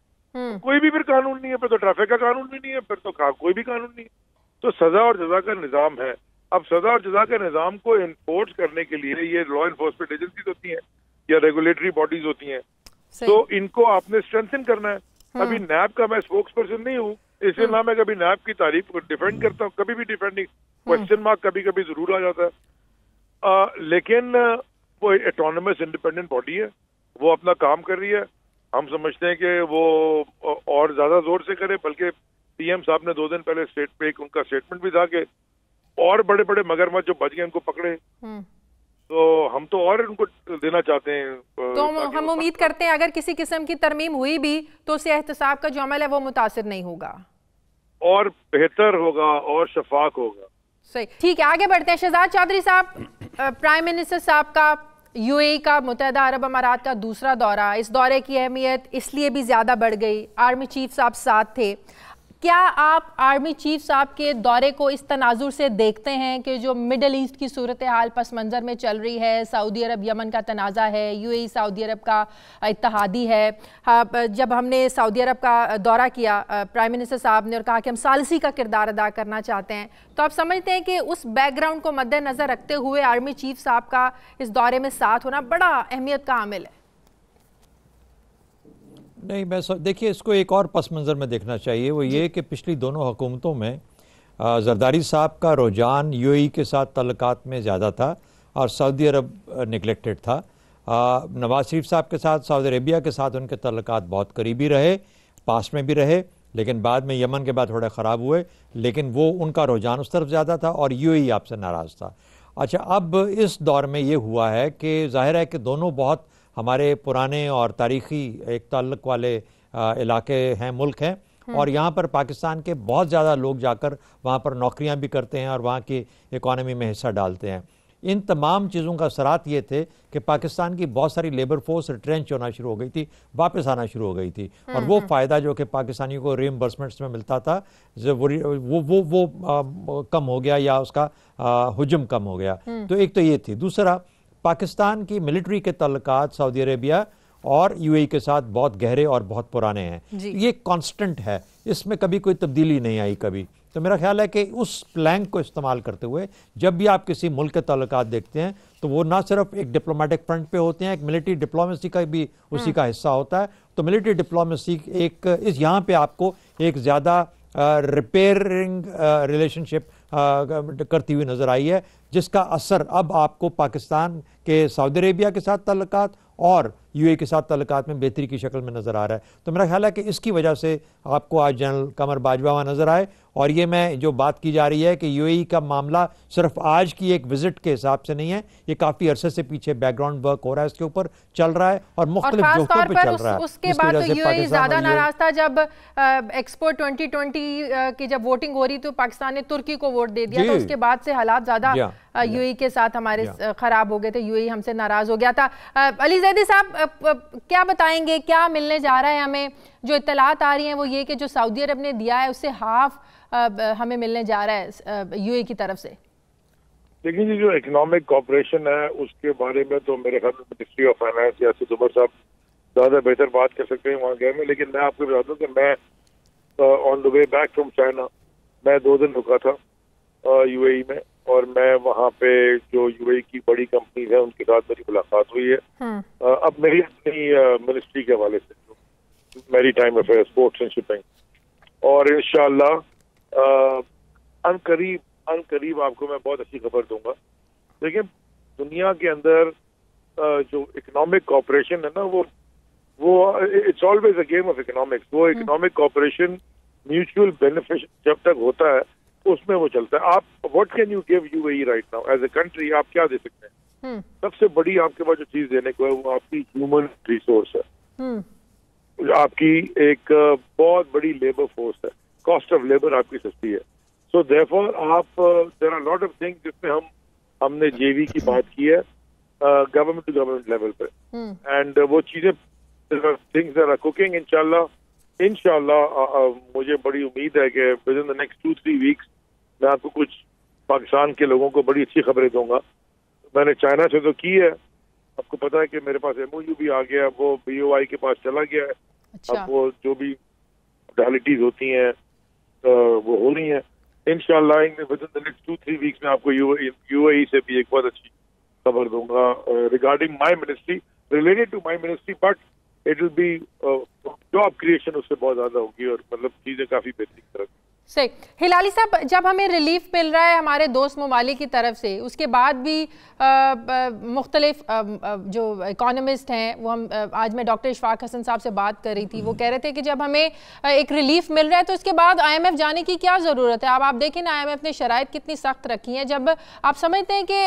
E: कोई भी फिर कानून नहीं है, फिर तो ट्रैफिक का कानून भी नहीं है, फिर तो कोई भी कानून नहीं है। तो सजा और जजा का निजाम है। अब सजा और जजा के निजाम को इन्फोर्स करने के लिए ये लॉ इन्फोर्समेंट एजेंसीज होती हैं या रेगुलेटरी बॉडीज होती हैं, तो इनको आपने स्ट्रेंथन करना है। अभी नैब का मैं स्पोक्स पर्सन नहीं हूँ, इसलिए ना मैं कभी नैब की तारीफ को डिफेंड करता हूँ, कभी भी डिफेंडिंग क्वेश्चन मार्क कभी कभी जरूर आ जाता है। लेकिन वो ऑटोनमस इंडिपेंडेंट बॉडी है, वो अपना काम कर रही है। हम समझते हैं कि वो और ज्यादा जोर से करे, बल्कि पीएम साहब ने 2 दिन पहले स्टेट पे एक उनका स्टेटमेंट भी था कि और बड़े बड़े मगरमच्छ जो बच गए उनको पकड़े। तो हम तो और उनको देना चाहते हैं।
A: तो हम उम्मीद करते हैं अगर किसी किस्म की तरमीम हुई भी तो उससे एहतसाब का जो अमल है वो मुतासिर नहीं होगा, और
E: बेहतर होगा और शफाक होगा।
A: सही, ठीक है, आगे बढ़ते हैं। शहजाद चौधरी साहब, प्राइम मिनिस्टर साहब का यूएई का मुत्तहदा अरब अमारात का दूसरा दौरा, इस दौरे की अहमियत इसलिए भी ज़्यादा बढ़ गई, आर्मी चीफ साहब साथ थे। क्या आप आर्मी चीफ साहब के दौरे को इस तनाजुर से देखते हैं कि जो मिडल ईस्ट की सूरत हाल पस मंज़र में चल रही है, सऊदी अरब यमन का तनाज़ा है, यूएई सऊदी अरब का इत्तेहादी है। जब हमने सऊदी अरब का दौरा किया प्राइम मिनिस्टर साहब ने और कहा कि हम सालसी का किरदार अदा करना चाहते हैं, तो आप समझते हैं कि उस बैकग्राउंड को मद्देनज़र रखते हुए आर्मी चीफ साहब का इस दौरे में साथ होना बड़ा अहमियत का आमिल है?
D: नहीं, मैं देखिए इसको एक और पस मंज़र में देखना चाहिए, वो ये कि पिछली दोनों हुकूमतों में जरदारी साहब का रुझान यूएई के साथ तल्लुकात में ज़्यादा था और सऊदी अरब निगलेक्टेड था। नवाज शरीफ साहब के साथ सऊदी अरेबिया के साथ उनके तल्लुकात बहुत करीबी रहे, पास में भी रहे, लेकिन बाद में यमन के बाद थोड़े ख़राब हुए, लेकिन वो उनका रुझान उस तरफ ज़्यादा था और यूएई आपसे नाराज़ था। अच्छा, अब इस दौर में ये हुआ है कि ज़ाहिर है कि दोनों बहुत हमारे पुराने और तारीख़ी एक ताल्लुक़ वाले इलाके हैं, मुल्क हैं, और यहाँ पर पाकिस्तान के बहुत ज़्यादा लोग जाकर वहाँ पर नौकरियाँ भी करते हैं और वहाँ की इकॉनमी में हिस्सा डालते हैं। इन तमाम चीज़ों का असरात ये थे कि पाकिस्तान की बहुत सारी लेबर फोर्स रिट्रेंच होना शुरू हो गई थी, वापस आना शुरू हो गई थी, और वो फ़ायदा जो कि पाकिस्तानियों को रीइंबर्समेंट्स में मिलता था वो कम हो गया या उसका हुजम कम हो गया। तो एक तो ये थी। दूसरा, पाकिस्तान की मिलिट्री के तल्लुकात सऊदी अरेबिया और यूएई के साथ बहुत गहरे और बहुत पुराने हैं। ये कांस्टेंट है, इसमें कभी कोई तब्दीली नहीं आई कभी। तो मेरा ख्याल है कि उस प्लैंक को इस्तेमाल करते हुए जब भी आप किसी मुल्क के तल्लुकात देखते हैं तो वो ना सिर्फ एक डिप्लोमेटिक फ्रंट पे होते हैं, एक मिलिट्री डिप्लोमेसी का भी उसी का हिस्सा होता है। तो मिलिट्री डिप्लोमेसी एक यहाँ पे आपको एक ज़्यादा रिपेयरिंग रिलेशनशिप करती हुई नजर आई है, जिसका असर अब आपको पाकिस्तान के सऊदी अरेबिया के साथ ताल्लुकात और यूएई के साथ ताल्लुकात में बेहतरी की शक्ल में नजर आ रहा है। तो मेरा ख्याल है कि इसकी वजह से आपको आज जनरल कमर बाजवा वहाँ नजर आए। और ये मैं जो बात की जा रही है कि यूएई का मामला सिर्फ आज की एक विजिट के हिसाब से नहीं है, ये काफी अरसे से पीछे बैकग्राउंड वर्क हो रहा है, इसके ऊपर चल रहा है और मुख्तलिफ जोखों पे चल रहा है।
A: उसके बाद तो यूएई ज्यादा नाराज था जब एक्सपो 2020 की जब वोटिंग हो रही तो पाकिस्तान ने तुर्की को वोट दे दिया था। उसके बाद से हालात ज्यादा यूएई के साथ हमारे खराब हो गए थे, यूएई हमसे नाराज हो गया था। अली जैदी साहब क्या बताएंगे, क्या मिलने जा रहा है हमें? जो इत्तलात आ रही हैं वो ये कि जो सऊदी अरब ने दिया है उससे हाफ हमें मिलने जा रहा है यूएई की तरफ से।
E: देखिए जी, जो इकोनॉमिक कॉपरेशन है उसके बारे में तो मेरे ख्याल में मिनिस्ट्री ऑफ फाइनेंस या उमर साहब ज्यादा बेहतर बात कर सकते हैं वहाँ गए में। लेकिन मैं आपको बता दूं कि मैं on the way back from China मैं 2 दिन रुका था यूएई में, और मैं वहाँ पे जो यूएई की बड़ी कंपनीज है उनके साथ मेरी मुलाकात हुई है। अब मेरी अपनी मिनिस्ट्री के हवाले से मेरी time affairs, sports and shipping, और इंशाअल्लाह अनकरीब आपको मैं बहुत अच्छी खबर दूंगा। देखिए, दुनिया के अंदर जो इकोनॉमिक कॉपरेशन है ना, वो it's always a game of economics. वो इकोनॉमिक कॉपरेशन म्यूचुअल बेनिफिट जब तक होता है उसमें वो चलता है। आप what can you give UAE right now as a country? आप क्या दे सकते हैं? सबसे बड़ी आपके पास जो चीज देने को है वो आपकी ह्यूमन रिसोर्स है, आपकी एक बहुत बड़ी लेबर फोर्स है, कॉस्ट ऑफ लेबर आपकी सस्ती है। सो देयरफॉर आप there are lot of things जिसमें हमने जेवी की बात की है गवर्नमेंट टू गवर्नमेंट लेवल पे, एंड वो चीजें थिंग्स आर कुकिंग। इंशाल्लाह मुझे बड़ी उम्मीद है कि with in the next 2-3 weeks मैं आपको कुछ पाकिस्तान के लोगों को बड़ी अच्छी खबरें दूंगा। मैंने चाइना से तो की है, आपको पता है कि मेरे पास एमओयू भी आ गया, वो बीओआई के पास चला गया है।
A: अच्छा।
E: अब वो जो भी मॉडलिटीज होती हैं वो हो रही हैं। इंशाल्लाह with in the next 2-3 weeks में आपको यूएई से भी एक बहुत अच्छी खबर दूंगा regarding my ministry, related to my ministry, but it will be job creation उससे बहुत ज्यादा होगी और मतलब चीजें काफी बेहतरीन तरह।
A: सही। हिलाली साहब, जब हमें रिलीफ मिल रहा है हमारे दोस्त ममालिक की तरफ से, उसके बाद भी मुख्तलिफ जो इकोनॉमिस्ट हैं वो आज मैं डॉक्टर इशफाक हसन साहब से बात कर रही थी, वो कह रहे थे कि जब हमें एक रिलीफ मिल रहा है तो इसके बाद IMF जाने की क्या ज़रूरत है? आप देखें ना, IMF ने शराइत कितनी सख्त रखी हैं। जब आप समझते हैं कि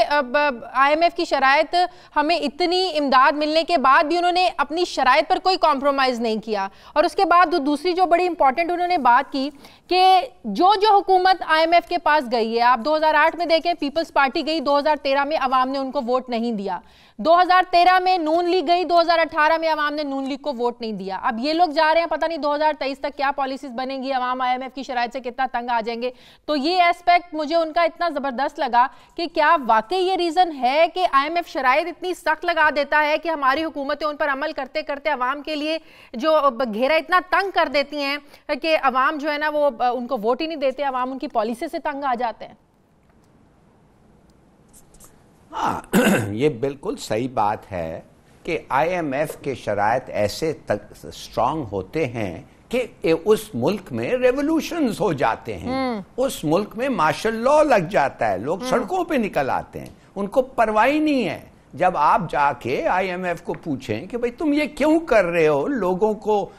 A: IMF की शराइत, हमें इतनी इमदाद मिलने के बाद भी उन्होंने अपनी शराइत पर कोई कॉम्प्रोमाइज़ नहीं किया, और उसके बाद दूसरी जो बड़ी इंपॉर्टेंट उन्होंने बात की कि जो हुकूमत IMF के पास गई है, आप 2008 में देखें पीपल्स पार्टी गई, 2013 में अवाम ने उनको वोट नहीं दिया, 2013 में नून लीग गई, 2018 में अवाम ने नून लीग को वोट नहीं दिया। अब ये लोग जा रहे हैं, पता नहीं 2023 तक क्या पॉलिसीज बनेंगी, अवाम IMF की शराइत से कितना तंग आ जाएंगे। तो ये एस्पेक्ट मुझे उनका इतना जबरदस्त लगा कि क्या वाकई ये रीजन है कि IMF शराइत इतनी सख्त लगा देता है कि हमारी हुकूमतें उन पर अमल करते करते अवाम के लिए जो घेरा इतना तंग कर देती हैं कि अवाम जो है ना वो उनको वोट ही नहीं देते, अवाम उनकी पॉलिसी से तंग आ जाते हैं।
C: हाँ, ये बिल्कुल सही बात है कि IMF के शराइत ऐसे तक स्ट्रांग होते हैं कि उस मुल्क में रेवोल्यूशंस हो जाते हैं, उस मुल्क में मार्शल लॉ लग जाता है, लोग सड़कों पे निकल आते हैं, उनको परवाह नहीं है। जब आप जाके IMF को पूछें कि भाई तुम ये क्यों कर रहे हो, लोगों को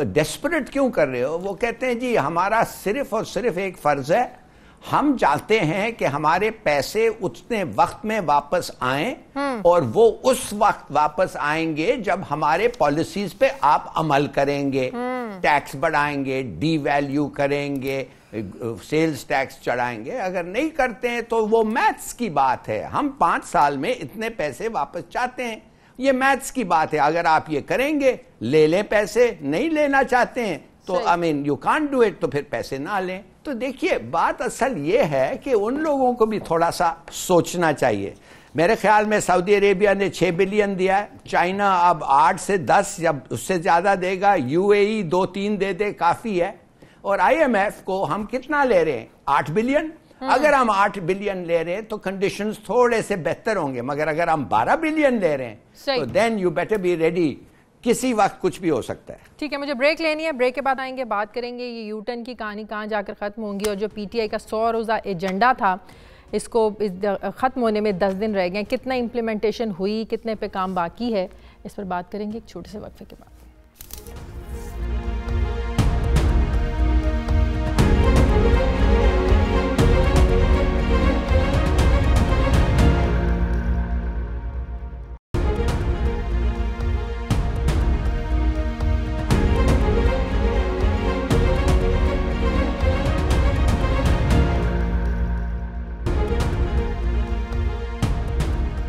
C: डेस्परेट क्यों कर रहे हो, वो कहते हैं जी हमारा सिर्फ और सिर्फ एक फर्ज है, हम चाहते हैं कि हमारे पैसे उतने वक्त में वापस आएं और वो उस वक्त वापस आएंगे जब हमारे पॉलिसीज पे आप अमल करेंगे, टैक्स बढ़ाएंगे, डीवैल्यू करेंगे, सेल्स टैक्स चढ़ाएंगे। अगर नहीं करते हैं तो वो मैथ्स की बात है, हम 5 साल में इतने पैसे वापस चाहते हैं, ये मैथ्स की बात है। अगर आप ये करेंगे, ले लें पैसे, नहीं लेना चाहते हैं तो I mean you can't do it, तो फिर पैसे ना लें। तो देखिए बात असल ये है कि उन लोगों को भी थोड़ा सा सोचना चाहिए। मेरे ख्याल में सऊदी अरेबिया ने 6 बिलियन दिया है, चाइना अब 8 से 10 या उससे ज्यादा देगा, यूएई 2-3 दे दे काफी है, और IMF को हम कितना ले रहे हैं? 8 बिलियन। अगर हम 8 बिलियन ले रहे हैं तो कंडीशंस थोड़े से बेहतर होंगे, मगर अगर हम 12 बिलियन ले रहे हैं तो then you better be ready किसी वक्त कुछ भी हो सकता है।
A: ठीक है, मुझे ब्रेक लेनी है, ब्रेक के बाद आएंगे, बात करेंगे ये यूटर्न की कहानी कहाँ जाकर ख़त्म होंगी और जो पीटीआई का 100 रोज़ा एजेंडा था इसको ख़त्म होने में 10 दिन रह गए, कितना इम्प्लीमेंटेशन हुई, कितने पे काम बाकी है, इस पर बात करेंगे एक छोटे से वक्फे के बाद।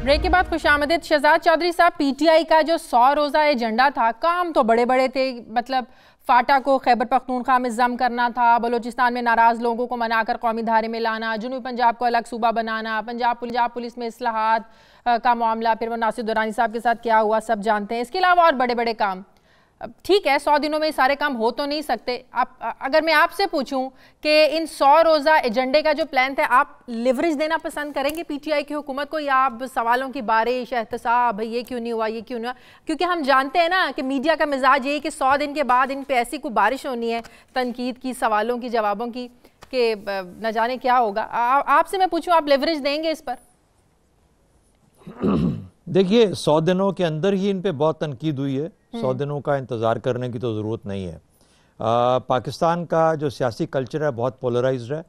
A: ब्रेक के बाद खुशामदीद। शहजाद चौधरी साहब, पीटीआई का जो 100 रोज़ा एजेंडा था, काम तो बड़े बड़े थे, मतलब फाटा को खैबर पख्तूनख्वा में जम करना था, बलूचिस्तान में नाराज़ लोगों को मनाकर कौमी धारे में लाना, जनूबी पंजाब को अलग सूबा बनाना, पंजाब पुलिस में इस्लाहात का मामला, फिर वो नासिर दुरानी साहब के साथ क्या हुआ सब जानते हैं। इसके अलावा और बड़े बड़े काम, ठीक है 100 दिनों में सारे काम हो तो नहीं सकते। आप अगर मैं आपसे पूछूं कि इन 100 रोज़ा एजेंडे का जो प्लान था, आप लिवरेज देना पसंद करेंगे पीटीआई की हुकूमत को, या आप सवालों की बारिश, एहतसाब, भाई ये क्यों नहीं हुआ, ये क्यों नहीं हुआ? क्योंकि हम जानते हैं ना कि मीडिया का मिजाज यही कि 100 दिन के बाद इन पे ऐसी कोई बारिश होनी है तनकीद की, सवालों की, जवाबों की, कि न जाने क्या होगा। आपसे मैं पूछूं, आप लिवरेज देंगे इस पर?
D: देखिए 100 दिनों के अंदर ही इन पे बहुत तनकीद हुई है, 100 दिनों का इंतज़ार करने की तो ज़रूरत नहीं है। पाकिस्तान का जो सियासी कल्चर है बहुत पोलराइज्ड है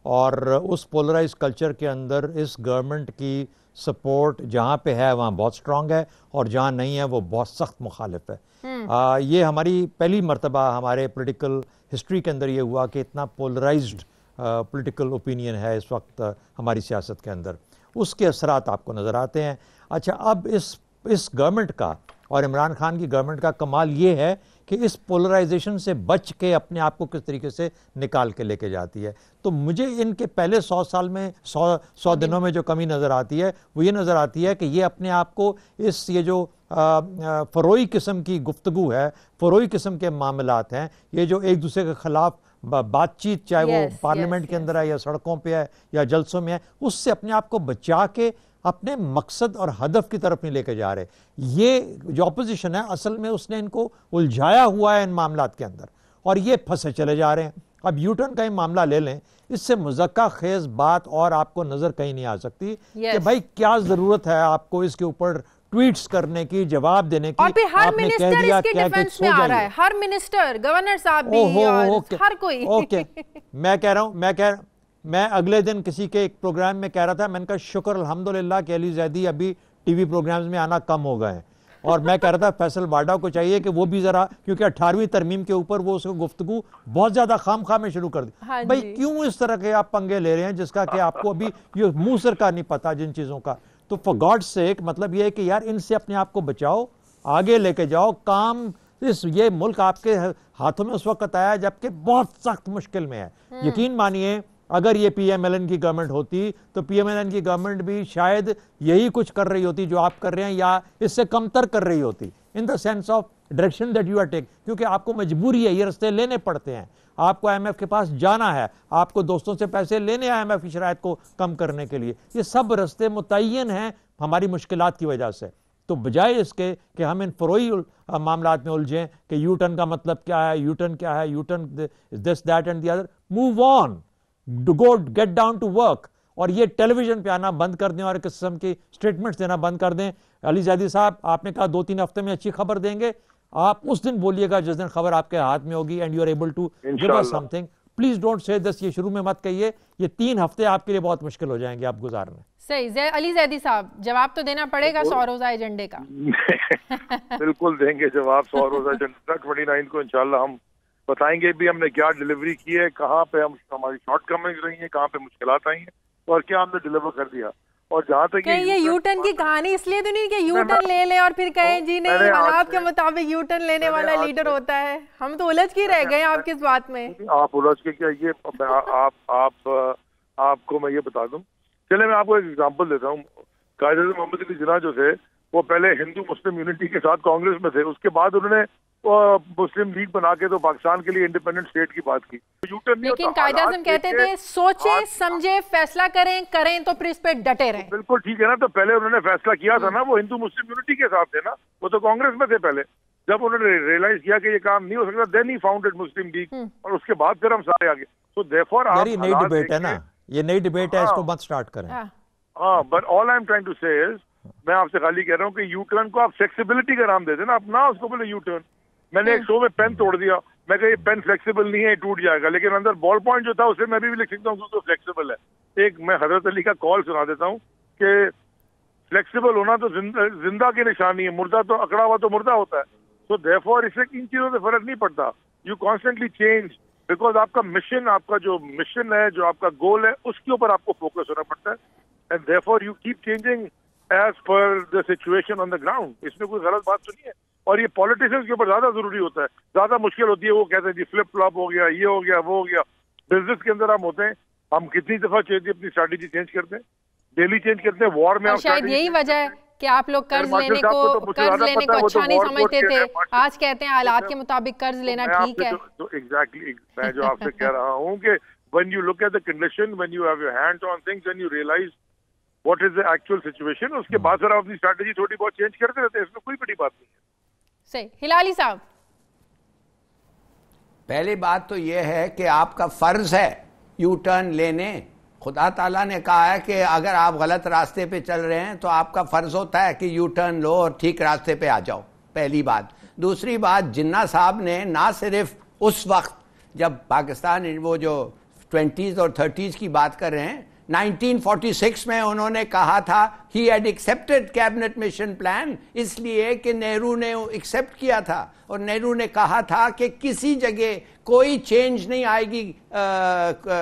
D: और उस पोलराइज कल्चर के अंदर इस गवर्नमेंट की सपोर्ट जहाँ पे है वहाँ बहुत स्ट्रांग है और जहाँ नहीं है वो बहुत सख्त मुखालिफ है। ये हमारी पहली मर्तबा हमारे पॉलिटिकल हिस्ट्री के अंदर ये हुआ कि इतना पोलराइज्ड पॉलिटिकल ओपिनियन है इस वक्त हमारी सियासत के अंदर, उसके असरात आपको नज़र आते हैं। अच्छा, अब इस गवर्नमेंट का और इमरान खान की गवर्नमेंट का कमाल ये है कि इस पोलराइजेशन से बच के अपने आप को किस तरीके से निकाल के लेके जाती है। तो मुझे इनके पहले 100 साल में 100 दिनों में जो कमी नज़र आती है वो ये नज़र आती है कि ये अपने आप को ये जो फरोई किस्म की गुफ्तगू है, फरोई किस्म के मामलात हैं, ये जो एक दूसरे के खिलाफ बातचीत, चाहे वो पार्लियामेंट के अंदर है या सड़कों पे है या जलसों में है, उससे अपने आप को बचा के अपने मकसद और हदफ की तरफ नहीं लेके जा रहे। ये जो अपोजिशन है असल में उसने इनको उलझाया हुआ है इन मामलात के अंदर और ये फंसे चले जा रहे हैं। अब यूटर्न का ही मामला ले लें, इससे मुज़क्का खेज बात और आपको नजर कहीं नहीं आ सकती कि भाई क्या जरूरत है आपको इसके ऊपर ट्वीट्स करने की, जवाब देने की।
A: और फिर हर मिनिस्टर इसके डिफेंस में आ रहा है, हर मिनिस्टर, गवर्नर साहब भी, हर कोई।
D: ओके, मैं अगले दिन किसी के एक प्रोग्राम में कह रहा था, मैंने कहा शुक्र अल्हम्दुलिल्लाह कि अली जैदी अभी टीवी प्रोग्राम्स में आना कम हो गए हैं। और मैं कह रहा था फैसल वाडा को चाहिए कि वो भी जरा, क्योंकि 18वीं तरमीम के ऊपर वो उसको गुफ्तगू बहुत ज्यादा खाम में शुरू कर दी। भाई क्यों इस तरह के आप पंगे ले रहे हैं जिसका कि आपको अभी ये मुंह सर का नहीं पता जिन चीजों का। तो फॉर गॉड सेक, मतलब ये है कि यार इनसे अपने आप को बचाओ, आगे लेके जाओ काम। ये मुल्क आपके हाथों में उस वक्त आया जबकि बहुत सख्त मुश्किल में है। यकीन मानिए अगर ये पीएमएलएन की गवर्नमेंट होती तो पीएमएलएन की गवर्नमेंट भी शायद यही कुछ कर रही होती जो आप कर रहे हैं, या इससे कमतर कर रही होती, in the sense of direction that you are take. क्योंकि आपको मजबूरी है, ये रास्ते लेने पड़ते हैं, आपको IMF के पास जाना है, आपको दोस्तों से पैसे लेने IMF की शराइत को कम करने के लिए। ये सब रास्ते मुतय्यन हैं हमारी मुश्किलात की वजह से। तो बजाय इसके कि हम इन फरोई मामलात में उलझें कि यू टर्न का मतलब क्या है, यू टर्न क्या है, U turn this that and the other, move on, go get down to work. और ये टेलीविजन पे आना बंद कर दें और किस्म की स्टेटमेंट्स देना बंद कर दें। अली जैदी साहब, आपने कहा 2-3 हफ्ते में अच्छी खबर देंगे, आप उस दिन बोलिएगा जिस दिन खबर आपके हाथ में होगी and you are able to give us something. Please don't say this, ये शुरू में मत कहिए, ये 3 हफ्ते आपके लिए बहुत मुश्किल हो जाएंगे आप गुजारने।
A: सही। अली जैदी साहब, जवाब तो देना पड़ेगा 100 रोजा एजेंडे का।
E: बिल्कुल देंगे जवाब 100 रोजा एजेंडे का। 29 को इंशाल्लाह हम बताएंगे भी हमने क्या डिलीवरी की है, कहाँ पे हमारी शॉर्टकमिंग्स रही है, कहाँ पे मुश्किलात आई हैं और क्या हमने डिलीवर कर दिया। और जहाँ तक
A: ये यू टर्न की कहानी इसलिए तो नहीं कि यू टर्न ले ले और फिर कहें जी नहीं हालात के मुताबिक यू टर्न लेने वाला लीडर होता है। हम तो उलझ के रह गए आपकी इस बात में।
E: आप उलझ के क्या, ये आपको मैं ये बता दूं, चले मैं आपको एक एग्जांपल देता हूँ। कायद मोहम्मद अली जिन्ना जो थे वो पहले हिंदू मुस्लिम यूनिटी के साथ कांग्रेस में थे, उसके बाद उन्होंने मुस्लिम लीग बना के तो पाकिस्तान के लिए इंडिपेंडेंट स्टेट की बात की।
A: लेकिन कायद आज़म कहते थे सोचे समझे फैसला करें तो फिर इस पे डटे रहें।
E: बिल्कुल ठीक है ना, तो पहले उन्होंने फैसला किया था ना, वो हिंदू मुस्लिम यूनिटी के साथ थे ना, वो तो कांग्रेस में थे पहले। जब उन्होंने रियलाइज किया कि ये काम नहीं हो सकता, then he founded Muslim League, और उसके बाद फिर हम सारे आगे। तो देयरफॉर आप
D: नई डिबेट है ना, ये नई डिबेट है, इसको मत स्टार्ट करें।
E: हाँ, but all I am trying to say is, मैं आपसे खाली कह रहा हूँ कि यू टर्न को आप फ्लेक्सिबिलिटी का नाम दे देना, अपना उसको बोले यू टर्न। मैंने एक शो में पेन तोड़ दिया, मैं कहा ये पेन फ्लेक्सिबल नहीं है, टूट जाएगा, लेकिन अंदर बॉल पॉइंट जो था उसे मैं भी लिख सकता हूँ क्योंकि फ्लेक्सिबल है। एक मैं हजरत अली का कॉल सुना देता हूँ कि फ्लेक्सिबल होना तो जिंदा की निशानी है, मुर्दा तो अकड़ा हुआ तो मुर्दा होता है। तो देयरफॉर इससे इन चीजों से फर्क नहीं पड़ता, यू कॉन्स्टेंटली चेंज, बिकॉज आपका मिशन, आपका जो मिशन है, जो आपका गोल है, उसके ऊपर आपको फोकस होना पड़ता है, and therefore you keep changing as per the situation on the ground. इसमें कोई गलत बात तो नहीं है, और ये पॉलिटिशियंस के ऊपर ज्यादा जरूरी होता है, ज्यादा मुश्किल होती है। वो कहते हैं जी फ्लिप फ्लॉप हो गया, ये हो गया, वो हो गया। बिजनेस के अंदर हम होते हैं, हम कितनी दफा अपनी स्ट्रैटेजी चेंज करते हैं, डेली चेंज करते हैं। वॉर में
A: शायद यही वजह है कि आप लोग कर्ज लेने को अच्छा नहीं समझते थे, आज कहते हैं हालात के मुताबिक कर्ज लेना ठीक है।
E: तो एग्जैक्टली मैं जो आपसे कह रहा हूँ कि when you look at the condition, when you have your hands on things and you realize what is the actual situation, उसके बाद फिर आप अपनी स्ट्रैटेजी थोड़ी बहुत चेंज करते रहते हैं, इसमें कोई बड़ी बात नहीं है।
A: सही। हिलाली साहब,
C: पहली बात तो यह है कि आपका फर्ज है यू टर्न लेने। खुदा ताला ने कहा है कि अगर आप गलत रास्ते पे चल रहे हैं तो आपका फर्ज होता है कि यू टर्न लो और ठीक रास्ते पे आ जाओ, पहली बात। दूसरी बात, जिन्ना साहब ने ना सिर्फ उस वक्त जब पाकिस्तान वो जो 20s और 30s की बात कर रहे हैं, 1946 में उन्होंने कहा था he had accepted cabinet mission plan, इसलिए कि नेहरू ने एक्सेप्ट किया था और नेहरू ने कहा था कि किसी जगह कोई चेंज नहीं आएगी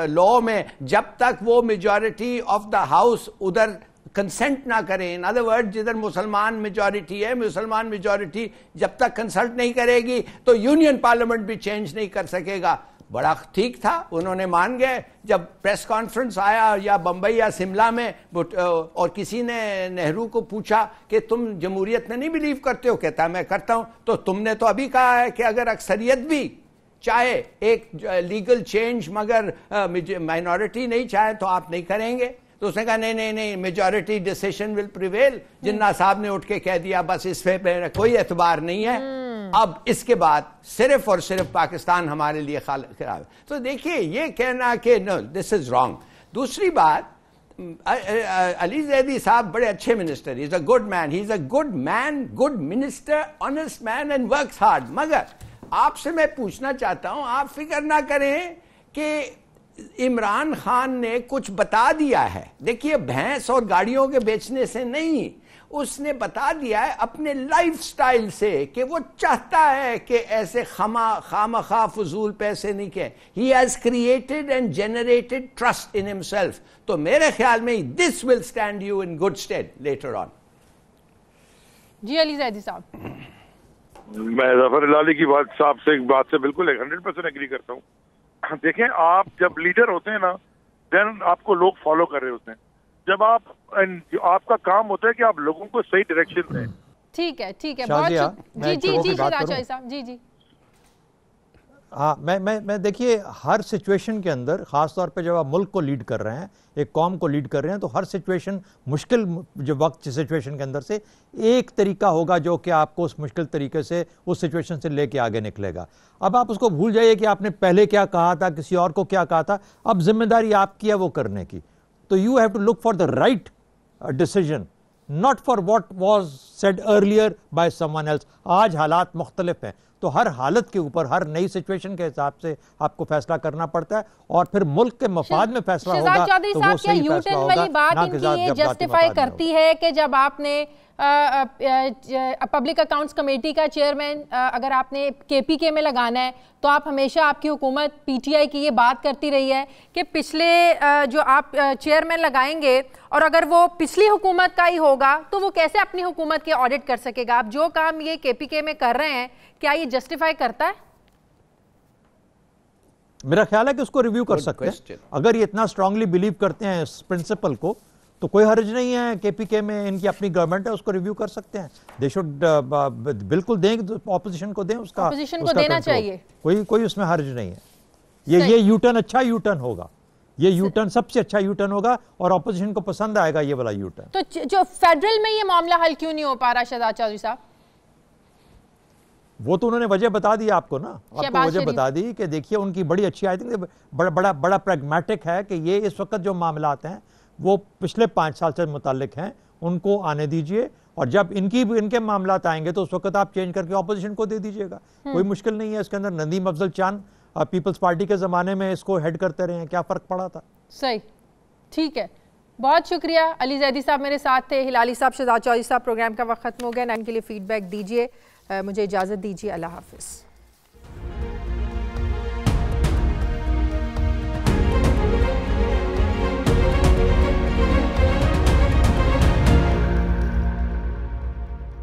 C: लॉ में जब तक वो मेजॉरिटी ऑफ द हाउस उधर कंसेंट ना करें। इन अदर वर्ड, जिधर मुसलमान मेजॉरिटी है, मुसलमान मेजॉरिटी जब तक कंसल्ट नहीं करेगी तो यूनियन पार्लियामेंट भी चेंज नहीं कर सकेगा। बड़ा ठीक था, उन्होंने मान गए। जब प्रेस कॉन्फ्रेंस आया या बंबई या शिमला में और किसी ने नेहरू को पूछा कि तुम जमहूरियत में नहीं बिलीव करते हो, कहता मैं करता हूं। तो तुमने तो अभी कहा है कि अगर अक्सरियत भी चाहे एक लीगल चेंज मगर माइनॉरिटी नहीं चाहे तो आप नहीं करेंगे। तो उसने कहा नहीं, मेजॉरिटी डिसीजन विल प्रिवेल। जिन्ना साहब ने उठ के कह दिया बस इस पे कोई एतबार नहीं है, अब इसके बाद सिर्फ और सिर्फ पाकिस्तान हमारे लिए खराब है। तो देखिए, ये कहना कि नो दिस इज रॉन्ग। दूसरी बात, अली जैदी साहब बड़े अच्छे minister, he is a good man, he is a good man, good minister, honest man and works hard. मगर आपसे मैं पूछना चाहता हूं, आप फिक्र ना करें कि इमरान खान ने कुछ बता दिया है। देखिए, भैंस और गाड़ियों के बेचने से नहीं, उसने बता दिया है अपने लाइफस्टाइल से कि वो चाहता है कि ऐसे खामखा फजूल पैसे नहीं के। He has created and generated trust in himself. तो मेरे ख्याल में this will stand you in good stead later on.
A: जी अली जैदी साहब,
E: मैं जफर हिलाली की बात से बिल्कुल 100% एग्री करता हूँ। देखें, आप जब लीडर होते हैं ना, देन आपको लोग फॉलो कर रहे होते हैं। जब आपका काम होता है कि आप लोगों को सही डायरेक्शन दें।
A: ठीक है, बहुत जी।
D: हाँ, मैं देखिए, हर सिचुएशन के अंदर, खास तौर पे जब आप मुल्क को लीड कर रहे हैं, एक कौम को लीड कर रहे हैं, तो हर सिचुएशन, मुश्किल जो वक्त सिचुएशन के अंदर से एक तरीका होगा जो कि आपको उस मुश्किल तरीके से उस सिचुएशन से लेके आगे निकलेगा। अब आप उसको भूल जाइए कि आपने पहले क्या कहा था, किसी और को क्या कहा था। अब जिम्मेदारी आपकी है वो करने की। तो you have to look for the right decision, not for what was said earlier by someone else. आज हालात मुख्तलिफ हैं, तो हर हालत के ऊपर, हर नई सिचुएशन के हिसाब से आपको फैसला करना पड़ता है, और फिर मुल्क के मफाद में फैसला होगा तो वो सही फैसला होगा।
A: बात इनकी जस्टिफाई करती है कि जब आपने पब्लिक अकाउंट्स कमेटी का चेयरमैन अगर आपने केपीके में लगाना है, तो आप हमेशा, आपकी हुकूमत पीटीआई की ये बात करती रही है कि पिछले जो आप चेयरमैन लगाएंगे और अगर वो पिछली हुकूमत का ही होगा तो वो कैसे अपनी हुकूमत के ऑडिट कर सकेगा। आप जो काम ये केपीके में कर रहे हैं, क्या ये जस्टिफाई करता है?
D: मेरा ख्याल है कि उसको रिव्यू कर सकते हैं। अगर ये इतना स्ट्रांगली बिलीव करते हैं इस प्रिंसिपल को, तो कोई हर्ज नहीं है। केपीके में इनकी अपनी गवर्नमेंट है, उसको रिव्यू कर सकते हैं। दे शुड बिल्कुल दें, ऑपोजिशन को दें, उसका
A: ऑपोजिशन को देना चाहिए।
D: कोई उसमें हर्ज नहीं है। ये यू टर्न अच्छा यू टर्न होगा, ये यू टर्न सबसे अच्छा यू टर्न होगा और ऑपोजिशन को पसंद आएगा ये वाला यू टर्न।
A: तो जो फेडरल में ये मामला हल क्यों नहीं हो पा रहा शहजाद चौधरी साहब?
D: वो तो उन्होंने वजह बता दी आपको ना, आपको वजह बता दी कि देखिए उनकी बड़ी अच्छी, आई थिंक बड़ा प्रैग्मेटिक है कि ये इस वक्त जो मामलात हैं वो पिछले 5 साल से मुताल्लिक हैं, उनको आने दीजिए, और जब इनके मामलात आएंगे तो उस वक्त आप चेंज करके ऑपोजिशन को दे दीजिएगा, कोई मुश्किल नहीं है इसके अंदर। नदीम अफजल चांद पीपल्स पार्टी के ज़माने में इसको हेड करते रहे हैं, क्या फ़र्क पड़ा था?
A: सही, ठीक है, बहुत शुक्रिया। अली जैदी साहब मेरे साथ थे, हिलाली साहब, शहजाद चौधरी साहब। प्रोग्राम का वक्त खत्म हो गया, 9 के लिए फीडबैक दीजिए, मुझे इजाज़त दीजिए, अल्लाह हाफिज़।